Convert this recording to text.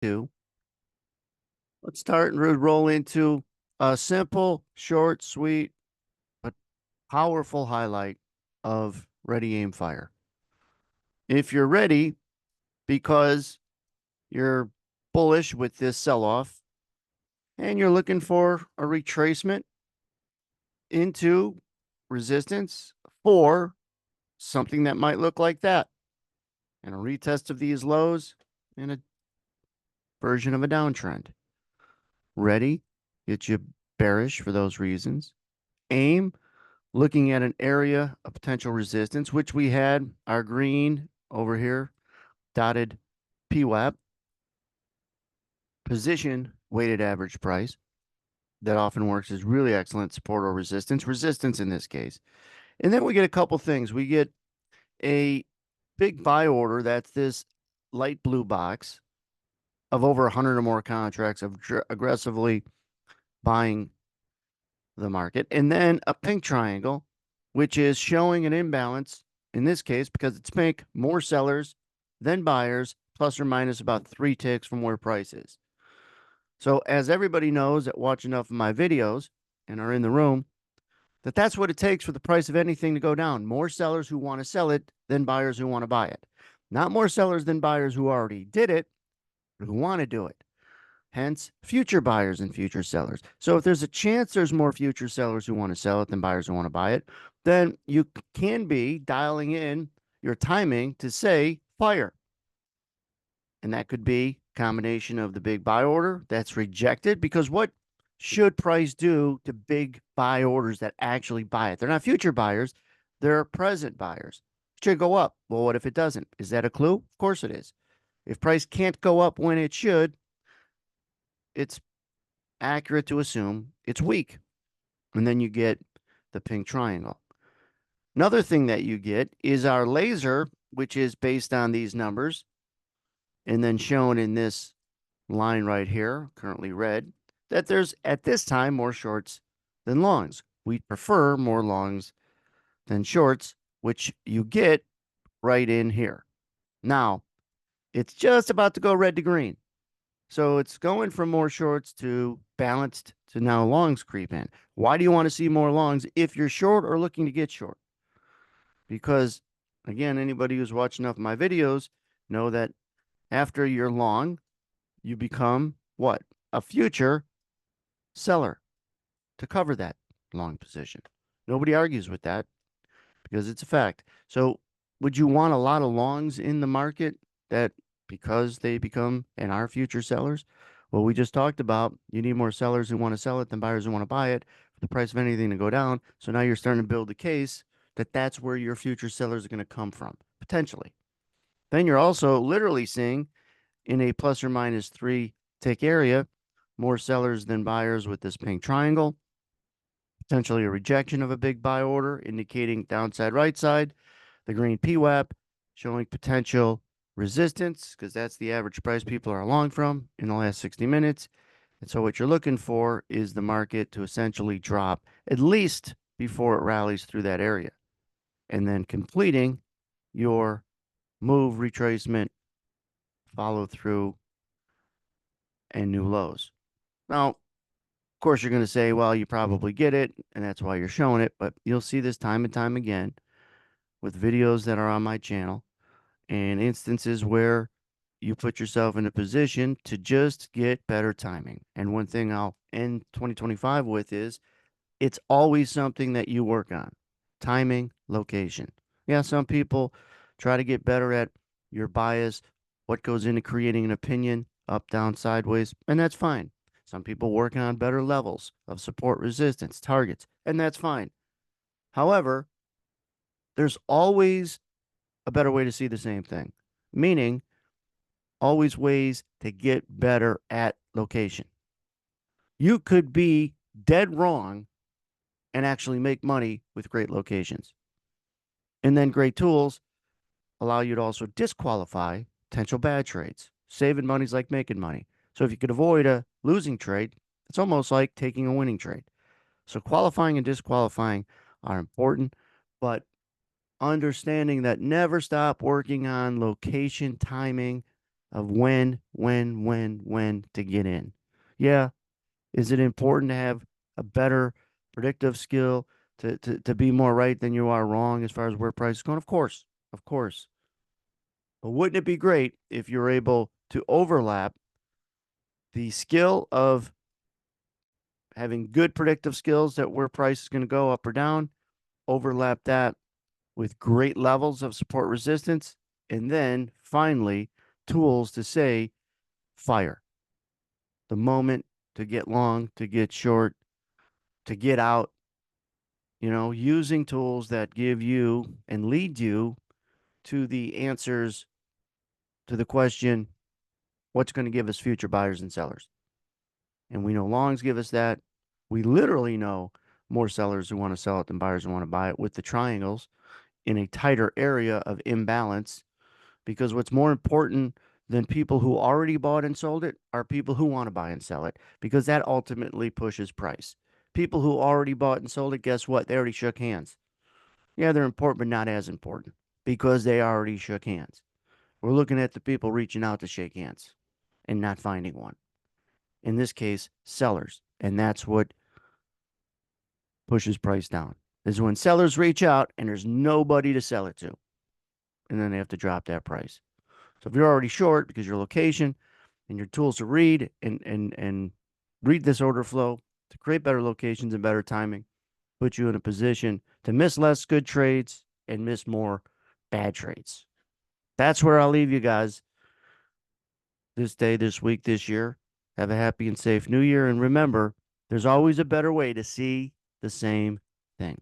to, let's start and roll into a simple, short, sweet, but powerful highlight of Ready, Aim, Fire. If you're ready, because you're bullish with this sell off and you're looking for a retracement into resistance for something that might look like that, and a retest of these lows in a version of a downtrend. Ready, get you bearish for those reasons. Aim, looking at an area of potential resistance, which we had our green over here, dotted PWAP, position weighted average price. That often works as really excellent support or resistance in this case. And then we get a couple things. We get a big buy order, that's this light blue box of over 100 or more contracts of aggressively buying the market. And then a pink triangle, which is showing an imbalance in this case because it's pink, more sellers than buyers, plus or minus about 3 ticks from where price is. So as everybody knows that watch enough of my videos and are in the room, that's what it takes for the price of anything to go down. More sellers who want to sell it than buyers who want to buy it. Not more sellers than buyers who already did it, but who want to do it. Hence, future buyers and future sellers. So if there's a chance there's more future sellers who want to sell it than buyers who want to buy it, then you can be dialing in your timing to say fire. And that could be a combination of the big buy order that's rejected, because what should price do to big buy orders that actually buy it? They're not future buyers, they're present buyers. It should go up. Well, what if it doesn't? Is that a clue? Of course it is. If price can't go up when it should, it's accurate to assume it's weak. And then you get the pink triangle. Another thing that you get is our laser, which is based on these numbers, and then shown in this line right here, currently red, that there's at this time more shorts than longs. We prefer more longs than shorts, which you get right in here. Now, it's just about to go red to green. So it's going from more shorts to balanced to now longs creep in. Why do you want to see more longs if you're short or looking to get short? Because, again, anybody who's watching enough of my videos know that after you're long, you become what? A future seller to cover that long position. Nobody argues with that because it's a fact. So would you want a lot of longs in the market that because they become and are future sellers? Well, we just talked about you need more sellers who want to sell it than buyers who want to buy it for the price of anything to go down. So now you're starting to build a case that that's where your future sellers are going to come from, potentially. Then you're also literally seeing in a plus or minus 3 tick area, more sellers than buyers with this pink triangle, potentially a rejection of a big buy order, indicating downside right side, the green PWAP showing potential resistance because that's the average price people are long from in the last 60 minutes. And so what you're looking for is the market to essentially drop at least before it rallies through that area, and then completing your move, retracement, follow through, and new lows. Now, of course, you're going to say, well, you probably get it, and that's why you're showing it. But you'll see this time and time again with videos that are on my channel and instances where you put yourself in a position to just get better timing. And one thing I'll end 2025 with is it's always something that you work on: timing, location. Yeah, some people try to get better at your bias, what goes into creating an opinion, up, down, sideways, and that's fine. Some people working on better levels of support, resistance, targets, and that's fine. However, there's always a better way to see the same thing, meaning always ways to get better at location. You could be dead wrong and actually make money with great locations. And then great tools allow you to also disqualify potential bad trades. Saving money is like making money. So if you could avoid a losing trade, it's almost like taking a winning trade. So qualifying and disqualifying are important, but understanding that never stop working on location, timing, of when to get in. Yeah. Is it important to have a better predictive skill to be more right than you are wrong as far as where price is going? Of course. Of course. But wouldn't it be great if you're able to overlap the skill of having good predictive skills that where price is going to go up or down, overlap that with great levels of support resistance, and then finally tools to say fire the moment to get long, to get short, to get out, using tools that give you and lead you to the answers to the question, what's going to give us future buyers and sellers? And we know longs give us that. We literally know more sellers who want to sell it than buyers who want to buy it with the triangles in a tighter area of imbalance. Because what's more important than people who already bought and sold it are people who want to buy and sell it, because that ultimately pushes price. People who already bought and sold it, guess what? They already shook hands. Yeah, they're important, but not as important because they already shook hands. We're looking at the people reaching out to shake hands and not finding one. In this case, sellers. And that's what pushes price down. Is when sellers reach out and there's nobody to sell it to. And then they have to drop that price. So if you're already short because your location and your tools to read and read this order flow to create better locations and better timing, put you in a position to miss less good trades and miss more bad trades. That's where I'll leave you guys this day, this week, this year. Have a happy and safe new year. And remember, there's always a better way to see the same thing.